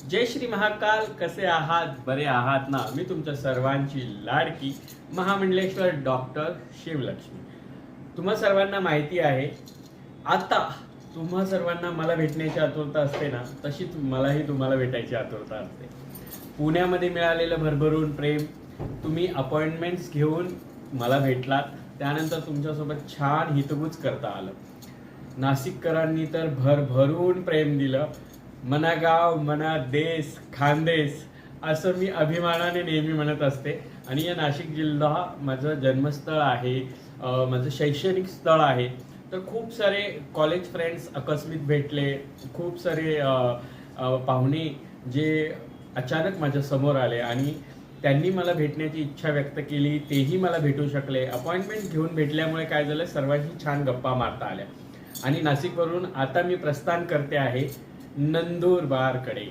जय श्री महाकाल. कसे आहात? बरे आहात ना? मी तुमच्या सर्वांची लाडकी महामंडलेश्वर डॉक्टर शिवलक्ष्मी. तुम्हा सर्वांना माहिती आहे, आता तुम्हा सर्वांना मला भेटण्याची आतुरता असते ना, तशी मलाही तुम्हाला भेटायची आतुरता असते. पुण्यामध्ये मिळालेलं भरभरून प्रेम, तुम्ही अपॉइंटमेंट्स घेऊन मला भेटलात, त्यानंतर तुमच्यासोबत छान हितगुज करता आलं. नाशिककरांनी तर भरभरून प्रेम दिलं. मना गाव मना देश खानदेश असं मी अभिमानाने नेहमी म्हणत असते. आणि या नाशिक जिल्हा माझं जन्मस्थळ आहे, माझं शैक्षणिक स्थळ आहे. तर खूप सारे कॉलेज फ्रेंड्स अकस्मित भेटले, खूप सारे पाहुणे जे अचानक माझ्या समोर आले आणि त्यांनी मला भेटण्याची इच्छा व्यक्त केली, तेही मला भेटू शकले. अपॉइंटमेंट घेऊन भेटल्यामुळे काय झालं, सर्वांशी छान गप्पा मारता आल्या. आणि नाशिकवरून आता मी प्रस्थान करते आहे नंदुरबारकडे.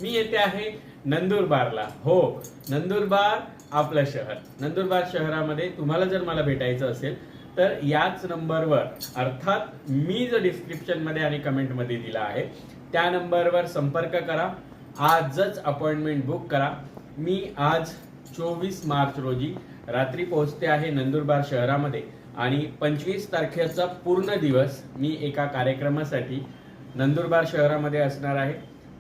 मी येते आहे नंदुरबारला. हो, नंदुरबार आपलं शहर. नंदुरबार शहरामध्ये तुम्हाला जर मला भेटायचं असेल तर याच नंबरवर, अर्थात मी जो डिस्क्रिप्शनमध्ये आणि कमेंटमध्ये दिला आहे त्या नंबरवर संपर्क करा. आजच अपॉइंटमेंट बुक करा. मी आज 24 मार्च रोजी रात्री पोहोचते आहे नंदुरबार शहरामध्ये आणि 25 तारखेचा पूर्ण दिवस मी एका कार्यक्रमासाठी नंदुरबार शहरामध्ये असणार आहे.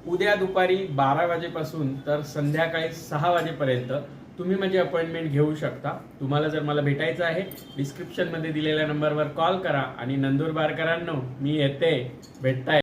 उद्या दुपारी 12 वाजेपासून तर संध्याकाळी 6 वाजेपर्यंत तुम्ही माझी अपॉइंटमेंट घेऊ शकता. तुम्हाला जर मला भेटायचं आहे, डिस्क्रिप्शनमध्ये दिलेल्या नंबरवर कॉल करा. आणि नंदुरबारकरांनो, मी येते, भेटताय.